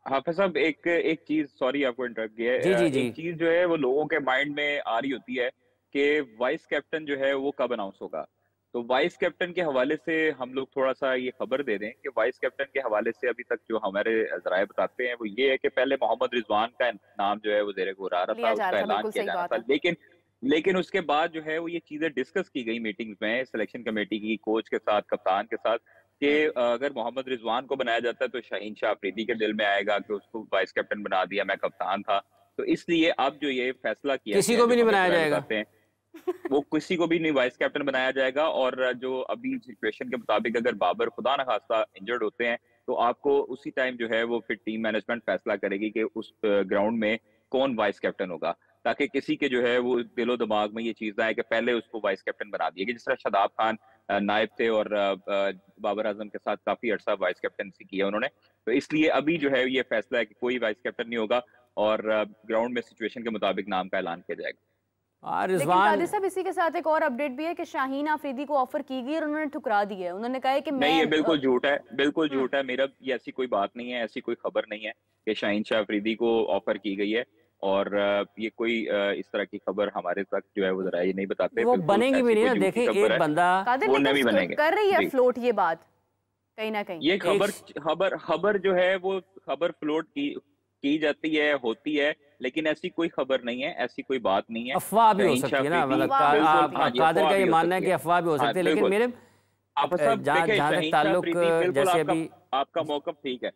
हाफिज साहब, एक एक चीज, सॉरी आपको इंटरप्ट किया जी, है, जी, जी। एक चीज जो है वो लोगों के माइंड में आ रही होती है कि वाइस कैप्टन जो है वो कब अनाउंस होगा। तो वाइस कैप्टन के हवाले से हम लोग थोड़ा सा ये खबर दे दें कि वाइस कैप्टन के हवाले से अभी तक जो हमारे जराए बताते हैं वो ये है कि पहले मोहम्मद रिजवान का नाम जो है वो ज़ेरे गौर आ रहा था, लिया जा उसका रहा था, ऐलान बिल्कुल किया सही जाना बात था, है। लेकिन लेकिन उसके बाद जो है वो ये चीजें डिस्कस की गई मीटिंग्स में सिलेक्शन कमेटी की, कोच के साथ, कप्तान के साथ, कि हुँ, अगर मोहम्मद रिजवान को बनाया जाता है तो शाहीन शाह अफरीदी के दिल में आएगा कि उसको वाइस कैप्टन बना दिया, मैं कप्तान था। तो इसलिए अब जो ये फैसला किया किसी गया को है, भी जो नहीं हमें बनाया जराए जाएगा। बताते हैं, वो किसी को भी नहीं वाइस कैप्टन बनाया जाएगा। और जो अभी सिचुएशन के मुताबिक अगर बाबर खुदा न खास्ता इंजर्ड होते हैं तो आपको उसी टाइम जो है वो फिर टीम मैनेजमेंट फैसला करेगी कि उस ग्राउंड में कौन वाइस कैप्टन होगा, ताकि किसी के जो है वो दिलो दिमाग में ये चीज ना आए कि पहले उसको वाइस कैप्टन बना दिया, कि जिस तरह शादाब खान नायब थे और बाबर आजम के साथ काफी अर्सा वाइस कैप्टनसी किया उन्होंने। तो इसलिए अभी जो है ये फैसला है कि कोई वाइस कैप्टन नहीं होगा और ग्राउंड में सिचुएशन के मुताबिक नाम का ऐलान किया जाएगा। रिजवान। लेकिन कादिर साहब, इसी के साथ एक और अपडेट भी है कि शाहीन आफरीदी को ऑफर की गई और उन्होंने ठुकरा दी है। उन्होंने कहा है कि नहीं, मैं ये बिल्कुल झूठ है, बिल्कुल हुँ, झूठ है। मेरा ये ऐसी कोई बात नहीं है, ऐसी कोई खबर नहीं है कि शाहीन शाह अफरीदी को ऑफर की गई है। और ये कोई इस तरह की खबर हमारे तक जो है वो जरा ये नहीं बताते, वो बिल्कुल बनेंगी भी ऐसी नहीं कोई ना, झूठी देखें खबर एक है, बंदा। कादिर, वो लेकिन नहीं बनेंगे। कर रही है जी, फ्लोट ये बात कहीं ना कहीं। ये एक खबर खबर खबर जो है वो खबर फ्लोट की जाती है, होती है, लेकिन ऐसी कोई खबर नहीं है, ऐसी कोई बात नहीं है। अफवाह भी हो शाहीन शाह सकती है ना, अफरीदी मतलब अफवाह हो बिल्कुल, सकती हाँ है। जी, कादिर अफवाह का ये भी हो मानना है सकती कि है। अफवाह भी हो हाँ सकती है, लेकिन बिल्कुल। मेरे आप सब जहाँ देखें, जहाँ तक शाहीन शाह ताल्लुक, अफरीदी बिल्कुल जैसे आपका अभी। आपका मौकफ ठीक है,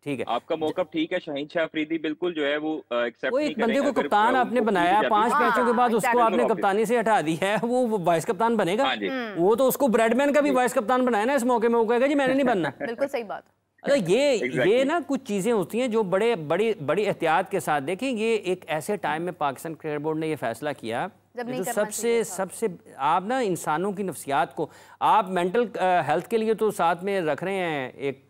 ठीक है। आपका मौकफ ठीक है। शाहीन शाह अफरीदी बिल्कुल जो है वो वो एक्सेप्ट नहीं एक बंदे करेंगे को अगर कप्तान आपने उनको की भी बनाया, जाती है 5 तो। मैचों के हाँ, बाद उसको एग्जैक्टली। बिल्कुल आपने ऑब्वियस। कप्तानी से हटा दी है, वो वाइस कप्तान बनेगा? हाँ जी। वो तो उसको ब्रेडमैन का भी जी। वाइस कप्तान बनाया ना इस मौके में, वो कहेगा जी मैंने नहीं बनना। बिल्कुल सही बात। अच्छा, ये एग्जैक्टली। ना कुछ चीज़ें होती हैं जो बड़े बड़ी बड़ी एहतियात के साथ देखें। ये एक ऐसे टाइम में पाकिस्तान क्रिकेट बोर्ड ने ये फैसला किया जब ये नहीं जो करना चाहिए सबसे था। सबसे आप ना इंसानों की नफ्सियात को, आप मेंटल हेल्थ के लिए तो साथ में रख रहे हैं एक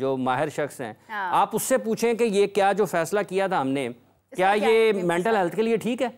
जो माहिर शख्स हैं, हाँ। आप उससे पूछें कि ये क्या जो फैसला किया था हमने, क्या क्या ये है मेंटल हेल्थ के लिए ठीक है?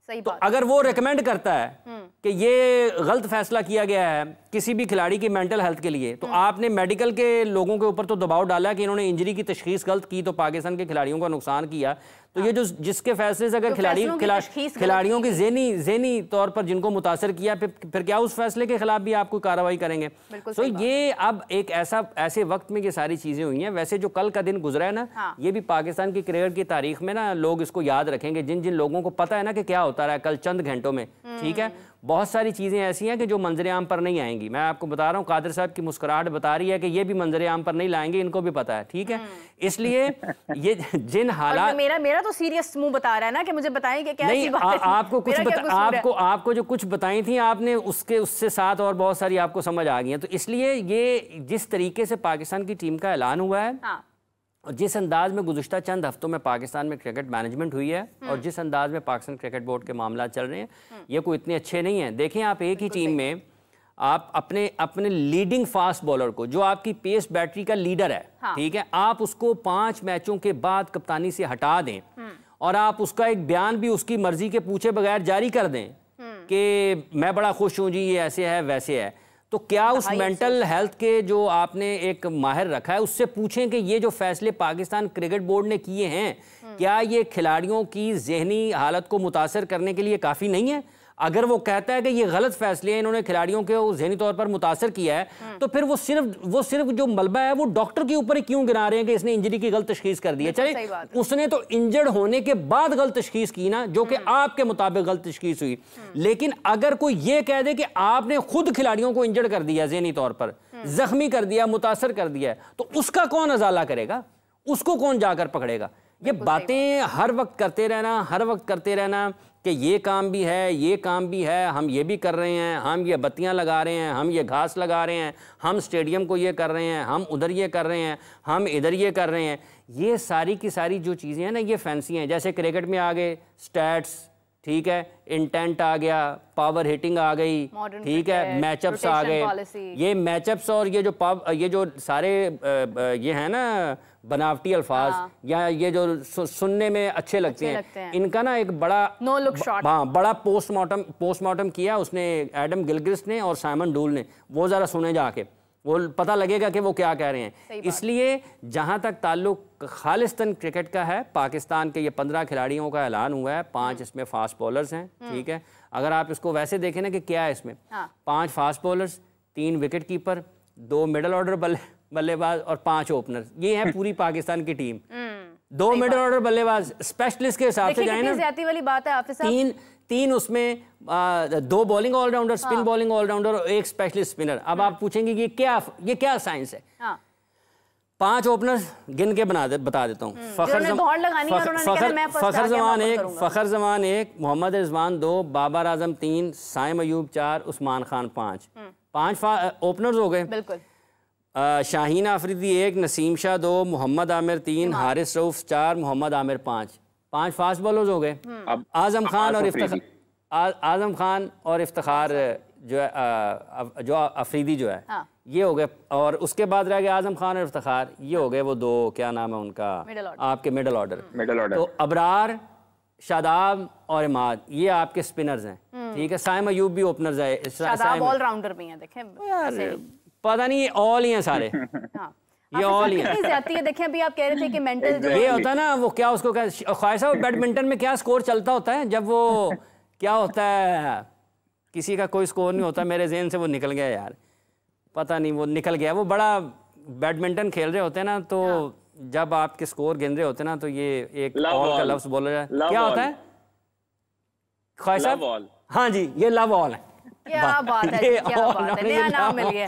सही तो बात। अगर वो रेकमेंड करता है कि ये गलत फैसला किया गया है किसी भी खिलाड़ी की मेंटल हेल्थ के लिए, तो आपने मेडिकल के लोगों के ऊपर तो दबाव डाला कि इन्होंने इंजरी की तशखीस गलत की तो पाकिस्तान के खिलाड़ियों का नुकसान किया। तो ये जो जिसके फैसले से अगर खिलाड़ियों की ज़हनी तौर पर जिनको मुतासर किया, फिर क्या उस फैसले के खिलाफ भी आप कोई कार्रवाई करेंगे? तो ये अब एक ऐसे वक्त में ये सारी चीज़ें हुई हैं। वैसे जो कल का दिन गुजरा है ना, ये भी पाकिस्तान की क्रिकेट की तारीख में ना लोग इसको याद रखेंगे, जिन जिन लोगों को पता है ना कि क्या होता रहा है कल चंद घंटों में। ठीक है, बहुत सारी चीज़ें ऐसी हैं कि जो मंजर आम पर नहीं आएंगी। मैं आपको बता रहा हूँ, कादिर साहब की मुस्कुराहट बता रही है कि ये भी मंजर आम पर नहीं लाएंगे, इनको भी पता है। ठीक है, इसलिए ये जिन हालात, मेरा तो सीरियस मुंह बता रहा है ना कि मुझे बताएं कि क्या नहीं, ऐसी बात है। आपको कुछ आपको जो कुछ बताई थी आपने, उससे साथ और बहुत सारी आपको समझ आ गई हैं। तो इसलिए ये जिस तरीके से पाकिस्तान की टीम का ऐलान हुआ है, हाँ। और जिस अंदाज में गुज़िश्ता चंद हफ्तों में पाकिस्तान में क्रिकेट मैनेजमेंट हुई है और जिस अंदाज में पाकिस्तान क्रिकेट बोर्ड के मामला चल रहे हैं, ये कोई इतने अच्छे नहीं हैं। देखें, आप एक ही टीम में आप अपने लीडिंग फास्ट बॉलर को, जो आपकी पेस बैटरी का लीडर है, ठीक है, आप उसको 5 मैचों के बाद कप्तानी से हटा दें और आप उसका एक बयान भी उसकी मर्जी के पूछे बगैर जारी कर दें कि मैं बड़ा खुश हूँ जी, ये ऐसे है वैसे है। तो क्या उस मेंटल हेल्थ के जो आपने एक माहिर रखा है उससे पूछें कि ये जो फैसले पाकिस्तान क्रिकेट बोर्ड ने किए हैं, क्या ये खिलाड़ियों की जहनी हालत को मुतासर करने के लिए काफ़ी नहीं है? अगर वो कहता है कि ये गलत फैसले हैं, इन्होंने खिलाड़ियों को जहनी तौर पर मुतासर किया है, तो फिर वो सिर्फ जो मलबा है वो डॉक्टर के ऊपर ही क्यों गिरा रहे हैं कि इसने इंजरी की गलत तशखीस कर दी है? चले, उसने तो इंजर्ड होने के बाद गलत तशखीस की ना, जो कि आपके मुताबिक गलत तशखीस हुई। लेकिन अगर कोई ये कह दे कि आपने खुद खिलाड़ियों को इंजर्ड कर दिया, जहनी तौर पर जख्मी कर दिया, मुतासर कर दिया, तो उसका कौन अजाला करेगा? उसको कौन जाकर पकड़ेगा? ये बातें हर वक्त करते रहना कि ये काम भी है, ये काम भी है, हम ये भी कर रहे हैं, हम ये बत्तियां लगा रहे हैं, हम ये घास लगा रहे हैं, हम स्टेडियम को ये कर रहे हैं, हम उधर ये कर रहे हैं, हम इधर ये कर रहे हैं, ये सारी की सारी जो चीज़ें हैं ना, ये फैंसी हैं। जैसे क्रिकेट में आ गए स्टैट्स, ठीक है, इंटेंट आ गया, पावर हिटिंग आ गई, ठीक है, मैचअप्स आ गए। ये मैचअप्स और ये जो सारे ये हैं ना बनावटी अल्फाज, या ये जो सुनने में अच्छे लगते हैं, इनका ना एक बड़ा नो लुक शॉट, बड़ा पोस्टमार्टम किया उसने, एडम गिलक्रिस्ट ने और साइमन डूल ने। वो ज़रा सुने जाके, वो पता लगेगा कि वो क्या कह रहे हैं। इसलिए जहां तक ताल्लुक खालिस्तान क्रिकेट का है, पाकिस्तान के ये 15 खिलाड़ियों का ऐलान हुआ है, 5 इसमें फास्ट बॉलर्स हैं, ठीक है। अगर आप इसको वैसे देखें ना कि क्या है इसमें, 5 fast bowlers, 3 wicket keeper, 2 middle order बल्लेबाज और 5 ओपनर, ये है पूरी पाकिस्तान की टीम। 2 मिडल ऑर्डर बल्लेबाज स्पेशलिस्ट के हिसाब से जाए ना, ज्यादती वाली बात है हाफिज साहब। तीन उसमें 2 bowling allrounder, spin bowling allrounder और 1 स्पेशलिस्ट स्पिनर। अब आप पूछेंगे कि ये क्या साइंस है? 5 ओपनर्स गिन के बता देता हूँ। फखर जमान 1, मोहम्मद रिजवान 2, बाबर आजम 3, साइम अयूब 4, उस्मान खान 5। 5 ओपनर्स हो गए। बिल्कुल। शाहीन आफरीदी 1, नसीम शाह 2, मोहम्मद आमिर 3, हारिस रऊफ 4, मोहम्मद आमिर 5। 5 फास्ट बॉलर्स हो गए। आजम खान और इफ्तिखार जो है जो अफरीदी जो है, ये हो गए। और उसके बाद रह गए आजम खान और इफ्तिखार, ये हो गए वो 2, क्या नाम है उनका, आपके मिडल ऑर्डर। तो अबरार, शादाब और इमाद, ये आपके स्पिनर्स हैं, ठीक है। साइम अयूब भी ओपनर्स है, शादाब ऑलराउंडर भी हैं, देखें पता नहीं ऑल ही हैं सारे। ये ऑल ही है। देखें अभी आप कह रहे थे कि मेंटल जो ये होता है ना, वो क्या उसको ख्वाहिशा, बैडमिंटन में क्या स्कोर चलता होता है जब वो क्या होता है, किसी का कोई स्कोर नहीं होता, मेरे ज़हन से वो निकल गया यार, पता नहीं वो निकल गया। वो बड़ा बैडमिंटन खेल रहे होते हैं ना, तो जब आपके स्कोर गिन रहे होते हैं ना, तो ये एक ऑल का लफ्ज बोला जाए, क्या होता है ख्वाहिशा? हाँ जी, ये लव ऑल है। क्या बात है, क्या बात है, नया नाम मिल गया।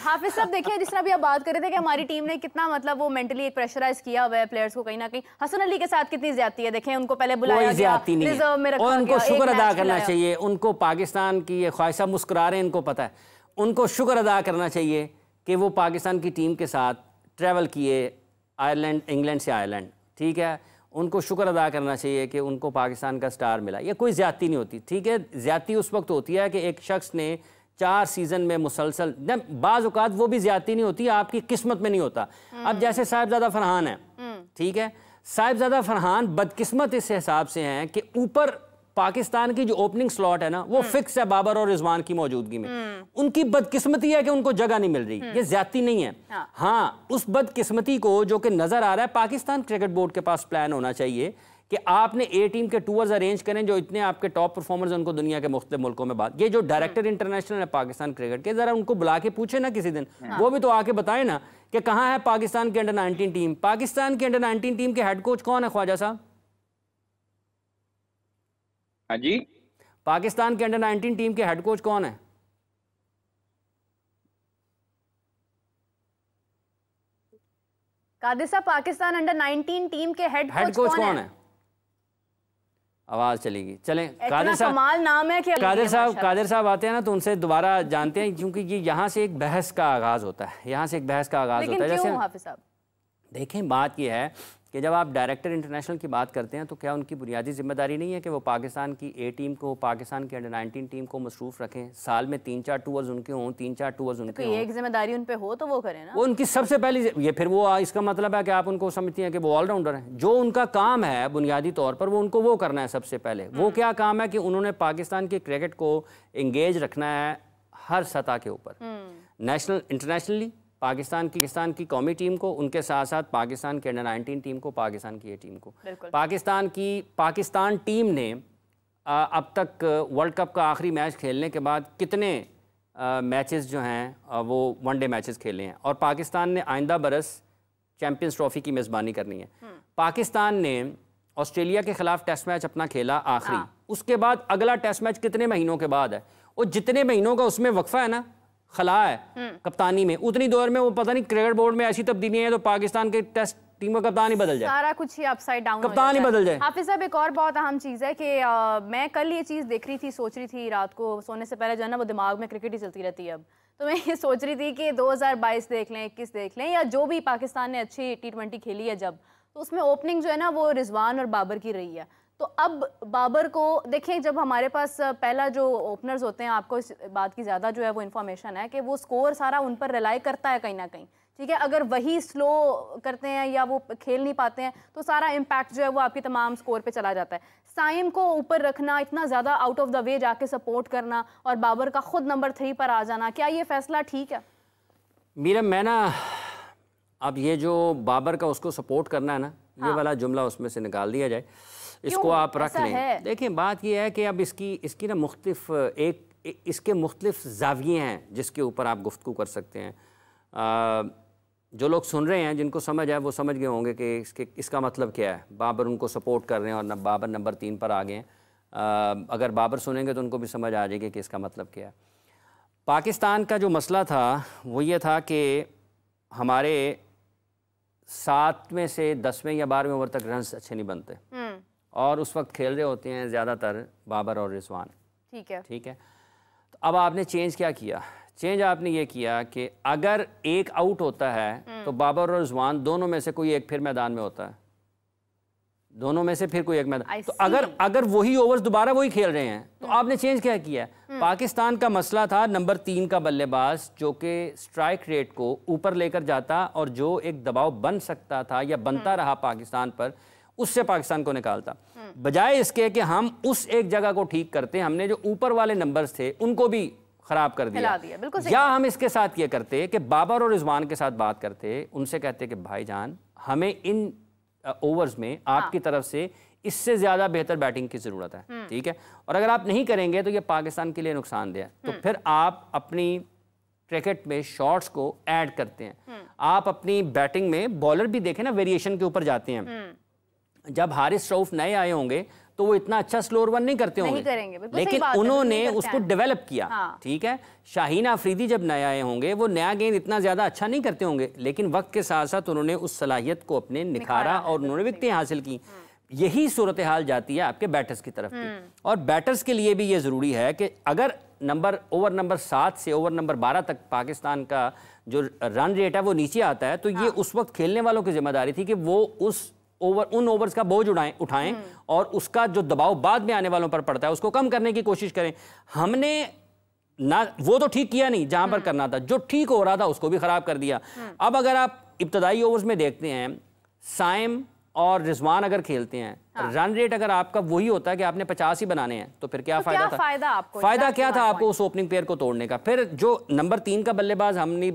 हाफिज साहब देखिए, जिस तरह भी आप बात कर रहे थे कि हमारी टीम ने कितना मतलब वो मेंटली एक प्रेशराइज किया हुआ है प्लेयर्स को कहीं ना कहीं। हसन अली के साथ कितनी ज्यादती है, देखें उनको पहले बुलाया गया, रिजर्व में रखा गया, उनको शुक्र अदा करना चाहिए। उनको पाकिस्तान की ये ख्वाहिशा मुस्कुरा रहे हैं, इनको पता है, उनको शुक्र अदा करना चाहिए कि वो पाकिस्तान की टीम के साथ ट्रैवल किए, आयरलैंड, इंग्लैंड से आयरलैंड, ठीक है। उनको शुक्र अदा करना चाहिए कि उनको पाकिस्तान का स्टार मिला। ये कोई ज़्यादती नहीं होती, ठीक है। ज़्यादती उस वक्त होती है कि एक शख्स ने 4 सीज़न में मुसलसल, बाज़ औक़ात वो भी ज़्यादती नहीं होती, आपकी किस्मत में नहीं होता। अब जैसे साहिबजादा फरहान है, ठीक है, साहिबजादा फरहान बदकिस्मत इस हिसाब से हैं कि ऊपर पाकिस्तान की जो ओपनिंग स्लॉट है ना, वो फिक्स है बाबर और रिजवान की मौजूदगी में। उनकी बदकिस्मती है कि उनको जगह नहीं मिल रही, ये ज्यादती नहीं है। हाँ, उस बदकिस्मती को जो कि नजर आ रहा है, पाकिस्तान क्रिकेट बोर्ड के पास प्लान होना चाहिए कि आपने ए टीम के टूर्स अरेंज करें, जो इतने आपके टॉप परफॉर्मर्स उनको दुनिया के मुख्तलिफ मुल्कों में बात, ये जो डायरेक्टर इंटरनेशनल है पाकिस्तान क्रिकेट के, जरा उनको बुला के पूछे ना किसी दिन, वो भी तो आके बताए ना कि कहाँ है पाकिस्तान की अंडर 19 टीम। पाकिस्तान की अंडर 19 टीम के हेड कोच कौन है, ख्वाजा साहब? हाँ जी, पाकिस्तान के अंडर 19 टीम के हेड कोच कौन है? कादिर साहब, पाकिस्तान अंडर 19 टीम के हेड कोच कौन है? आवाज चलेगी, चलें। कादिर साहब, कमाल नाम है कि कादिर साहब आते हैं ना, तो उनसे दोबारा जानते हैं, क्योंकि ये यहाँ से एक बहस का आगाज होता है, यहाँ से एक बहस का आगाज होता है। जैसे हाफिज साहब देखें, बात यह है कि जब आप डायरेक्टर इंटरनेशनल की बात करते हैं, तो क्या उनकी बुनियादी जिम्मेदारी नहीं है कि वो पाकिस्तान की ए टीम को, पाकिस्तान की अंडर 19 टीम को मसरूफ़ रखें, साल में 3-4 टूर्स उनके हों, 3-4 टूर्स उनके हों, एक जिम्मेदारी उन पे हो तो वो करें ना। वो उनकी सबसे पहली ये, फिर वो इसका मतलब है कि आप उनको समझती हैं कि वो ऑलराउंडर हैं। जो उनका काम है बुनियादी तौर पर, वो उनको वो करना है सबसे पहले। वो क्या काम है कि उन्होंने पाकिस्तान के क्रिकेट को इंगेज रखना है हर सतह के ऊपर, नेशनल, इंटरनेशनली, पाकिस्तान की कौमी टीम को, उनके साथ साथ पाकिस्तान के अंडर 19 टीम को, पाकिस्तान की ये टीम को। पाकिस्तान टीम ने अब तक वर्ल्ड कप का आखिरी मैच खेलने के बाद कितने मैचेस जो हैं वो वनडे मैचेस खेले हैं, और पाकिस्तान ने आइंदा बरस चैम्पियंस ट्रॉफी की मेज़बानी करनी है। पाकिस्तान ने ऑस्ट्रेलिया के खिलाफ टेस्ट मैच अपना खेला आखिरी, उसके बाद अगला टेस्ट मैच कितने महीनों के बाद है, और जितने महीनों का उसमें वक्फा है ना, खला है कप्तानी में, उतनी दौर में वो पता नहीं क्रिकेट बोर्ड में ऐसी तब्दीली है तो पाकिस्तान के टेस्ट टीम का कप्तान ही बदल जाए, सारा कुछ ही अपसाइड डाउन, कप्तान ही बदल जाए। हाफिज साहब, एक और बहुत अहम चीज़ है कि मैं कल ये चीज़ देख रही थी, सोच रही थी रात को सोने से पहले, जो है ना वो दिमाग में क्रिकेट ही चलती रहती है। अब तो मैं ये सोच रही थी कि 2022 देख लें, 21 देख लें, या जो भी पाकिस्तान ने अच्छी T20 खेली है जब, तो उसमें ओपनिंग जो है ना वो रिजवान और बाबर की रही है। तो अब बाबर को देखें, जब हमारे पास पहला जो ओपनर्स होते हैं, आपको इस बात की ज़्यादा जो है वो इन्फॉर्मेशन है कि वो स्कोर सारा उन पर रिलाई करता है कहीं ना कहीं, ठीक है। अगर वही स्लो करते हैं या वो खेल नहीं पाते हैं, तो सारा इम्पैक्ट जो है वो आपकी तमाम स्कोर पे चला जाता है। साइम को ऊपर रखना, इतना ज़्यादा आउट ऑफ द वे जाके सपोर्ट करना, और बाबर का खुद नंबर 3 पर आ जाना, क्या ये फैसला ठीक है? मीरा मैं ना अब ये जो बाबर का उसको सपोर्ट करना है ना, ये वाला जुमला उसमें से निकाल दिया जाए, इसको आप रख लें। देखिए बात ये है कि अब इसकी ना मुख्तलिफ इसके मुख्तलिफ ज़ाविये हैं जिसके ऊपर आप गुफ्तगू कर सकते हैं। जो लोग सुन रहे हैं जिनको समझ है वो समझ गए होंगे कि इसका मतलब क्या है। बाबर उनको सपोर्ट कर रहे हैं और बाबर नंबर 3 पर आ गए हैं। अगर बाबर सुनेंगे तो उनको भी समझ आ जाएगी कि इसका मतलब क्या है। पाकिस्तान का जो मसला था वो ये था कि हमारे 7 में से 10वें या 12वें ओवर तक रन्स अच्छे नहीं बनते और उस वक्त खेल रहे होते हैं ज़्यादातर बाबर और रिजवान। ठीक है। तो अब आपने चेंज क्या किया? चेंज आपने ये किया कि अगर एक आउट होता है तो बाबर और रिजवान दोनों में से कोई एक फिर मैदान में होता है, दोनों में से फिर कोई एक मैदान। तो अगर वही ओवर्स दोबारा वही खेल रहे हैं तो आपने चेंज क्या किया? पाकिस्तान का मसला था नंबर 3 का बल्लेबाज जो कि स्ट्राइक रेट को ऊपर लेकर जाता और जो एक दबाव बन सकता था या बनता रहा पाकिस्तान पर, उससे पाकिस्तान को निकालता। बजाय इसके कि हम उस एक जगह को ठीक करते, हमने जो ऊपर वाले नंबर्स थे उनको भी खराब कर दिया। या हम इसके साथ ये करते कि बाबर और रिजवान के साथ बात करते, उनसे कहते कि भाईजान हमें इन ओवर्स में आपकी तरफ से इससे ज्यादा बेहतर बैटिंग की जरूरत है। ठीक है। और अगर आप नहीं करेंगे तो ये पाकिस्तान के लिए नुकसानदेह है। तो फिर आप अपनी क्रिकेट में शॉट्स को ऐड करते हैं। आप अपनी बैटिंग में बॉलर भी देखें ना, वेरिएशन के ऊपर जाते हैं। जब हारिस रऊफ नए आए होंगे तो वो इतना अच्छा स्लोअर वन नहीं करते होंगे, लेकिन उन्होंने उसको डेवलप किया। ठीक है। शाहीन अफरीदी जब नए आए होंगे वो नया गेंद इतना ज्यादा अच्छा नहीं करते होंगे, लेकिन वक्त के साथ साथ उन्होंने उस सलाहियत को अपने निखारा और उन्होंने विकेटें हासिल की। यही सूरत हाल जाती है आपके बैटर्स की तरफ भी। और बैटर्स के लिए भी ये जरूरी है कि अगर ओवर नंबर 7 से ओवर नंबर 12 तक पाकिस्तान का जो रन रेट है वो नीचे आता है, तो ये उस वक्त खेलने वालों की जिम्मेदारी थी कि वो उन ओवर्स का बोझ उठाएं और उसका जो दबाव बाद में आने वालों पर पड़ता है उसको कम करने की कोशिश करें। हमने ना वो तो ठीक किया नहीं, जहां पर करना था, जो ठीक हो रहा था उसको भी खराब कर दिया। अब अगर आप इब्तदाई ओवर्स में देखते हैं, साइम और रिजवान अगर खेलते हैं, रन रेट अगर आपका वही होता है कि आपने 50 ही बनाने हैं, तो फिर क्या फायदा था? फायदा क्या था आपको उस ओपनिंग पेयर को तोड़ने का? फिर जो नंबर 3 का बल्लेबाज हम नहीं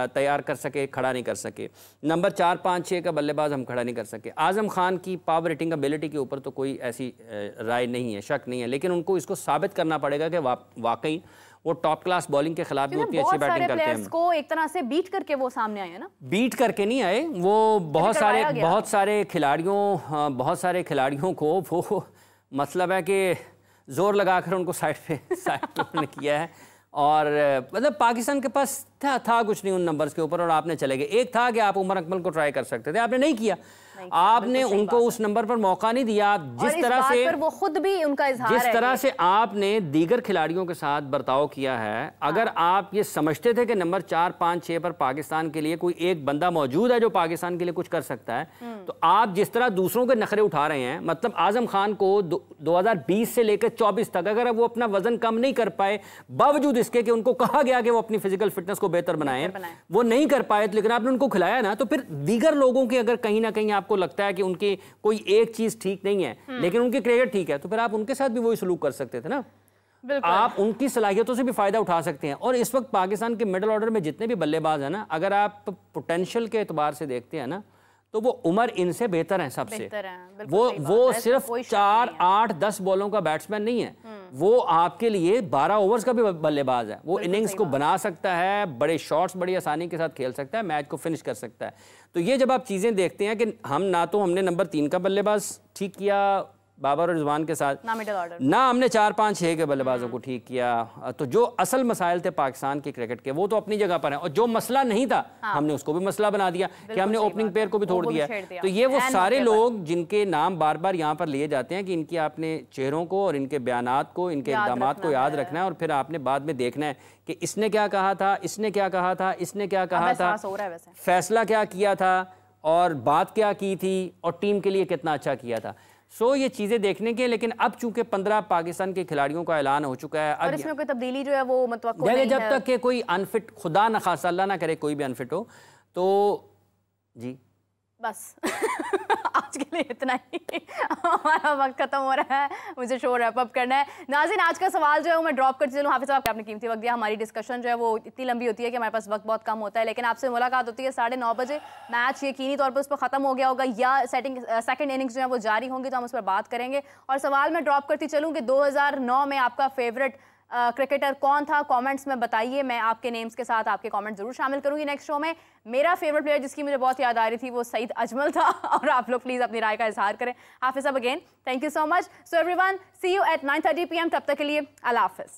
तैयार कर सके, खड़ा नहीं कर सके, नंबर 4, 5, 6 का बल्लेबाज हम खड़ा नहीं कर सके। आजम खान की पावर हिटिंग एबिलिटी के ऊपर तो कोई ऐसी राय नहीं है, शक नहीं है, लेकिन उनको इसको साबित करना पड़ेगा कि वाकई वो टॉप क्लास बॉलिंग के खिलाफ भी उतनी अच्छी बैटिंग करते हैं। को एक तरह से बीट करके वो सामने आए हैं ना? बीट करके नहीं आए, वो बहुत सारे खिलाड़ियों को वो मतलब है कि जोर लगाकर उनको साइड पे उन्होंने किया है। और मतलब पाकिस्तान के पास था कुछ नहीं उन नंबर्स के ऊपर और आपने चले गए। एक था कि आप उमर अकमल को ट्राई कर सकते थे, आपने नहीं किया। आपने उनको उस नंबर पर मौका नहीं दिया। जिस तरह से वो खुद भी उनका इजहार जिस तरह से आपने दीगर खिलाड़ियों के साथ बर्ताव किया है, अगर आप ये समझते थे कि नंबर 4, 5, 6 पर पाकिस्तान के लिए कोई एक बंदा मौजूद है जो पाकिस्तान के लिए कुछ कर सकता है, तो आप जिस तरह दूसरों के नखरे उठा रहे हैं, मतलब आजम खान को 2020 से लेकर 24 तक अगर वो अपना वजन कम नहीं कर पाए, बावजूद इसके कि उनको कहा गया कि वो अपनी फिजिकल फिटनेस को बेहतर बनाएं, वो नहीं कर पाए, लेकिन आपने उनको खिलाया ना, तो फिर दीगर लोगों के अगर कहीं ना कहीं आपको लगता है कि उनकी कोई एक चीज ठीक नहीं है लेकिन उनकी क्रिकेट ठीक है, तो फिर आप उनके साथ भी वही सलूक कर सकते थे ना। आप उनकी सलाहियतों से भी फायदा उठा सकते हैं। और इस वक्त पाकिस्तान के मिडिल ऑर्डर में जितने भी बल्लेबाज हैं ना, अगर आप पोटेंशियल के एतबार से देखते हैं ना, तो वो उमर इनसे बेहतर हैं सबसे। वो सिर्फ 4, 8, 10 बॉलों का बैट्समैन नहीं है, वो आपके लिए 12 ओवर्स का भी बल्लेबाज है। वो इनिंग्स को बना सकता है, बड़े शॉट्स बड़ी आसानी के साथ खेल सकता है, मैच को फिनिश कर सकता है। तो ये जब आप चीजें देखते हैं कि हम ना तो हमने नंबर 3 का बल्लेबाज ठीक किया बाबर और रिजवान के साथ, ना हमने 4, 5, 6 के बल्लेबाजों को ठीक किया, तो जो असल मसाइल थे पाकिस्तान की क्रिकेट के वो तो अपनी जगह पर हैं, और जो मसला नहीं था हमने उसको भी मसला बना दिया कि हमने ओपनिंग पेयर को भी तोड़ दिया। तो ये वो सारे लोग जिनके नाम बार बार यहाँ पर लिए जाते हैं कि इनकी आपने चेहरों को और इनके बयानात को, इनके इक़दामात को याद रखना है, और फिर आपने बाद में देखना है कि इसने क्या कहा था, इसने क्या कहा था, इसने क्या कहा था, फैसला क्या किया था, और बात क्या की थी, और टीम के लिए कितना अच्छा किया था। ये चीजें देखने के, लेकिन अब चूंकि 15 पाकिस्तान के खिलाड़ियों का ऐलान हो चुका है, अब इसमें कोई तब्दीली जो है वो मतलब नहीं जब तक के कोई अनफिट, खुदा न खासा, अल्लाह ना करे कोई भी अनफिट हो, तो जी बस आज के लिए इतना ही, हमारा वक्त खत्म हो रहा है, मुझे शो रैप अप करना है। नाज़रीन, आज का सवाल जो है वो मैं ड्रॉप करती चलूँ। हाफिज़ साहब आपने कीमती वक्त दिया। हमारी डिस्कशन जो है वो इतनी लंबी होती है कि हमारे पास वक्त बहुत कम होता है, लेकिन आपसे मुलाकात होती है 9:30 बजे। मैच यकीनी तौर पर उस पर ख़त्म हो गया होगा या सेकंड इनिंग्स जो है वो जारी होंगी, तो हम उस पर बात करेंगे। और सवाल मैं ड्रॉप करती चलूँ कि 2009 में आपका फेवरेट क्रिकेटर कौन था? कमेंट्स में बताइए, मैं आपके नेम्स के साथ आपके कमेंट जरूर शामिल करूंगी नेक्स्ट शो में। मेरा फेवरेट प्लेयर जिसकी मुझे बहुत याद आ रही थी वो सईद अजमल था, और आप लोग प्लीज अपनी राय का इजहार करें। हाफिज़ साहब again thank you so much. So everyone, see you at 9:30 PM। तब तक के लिए अल्लाह हाफिज़।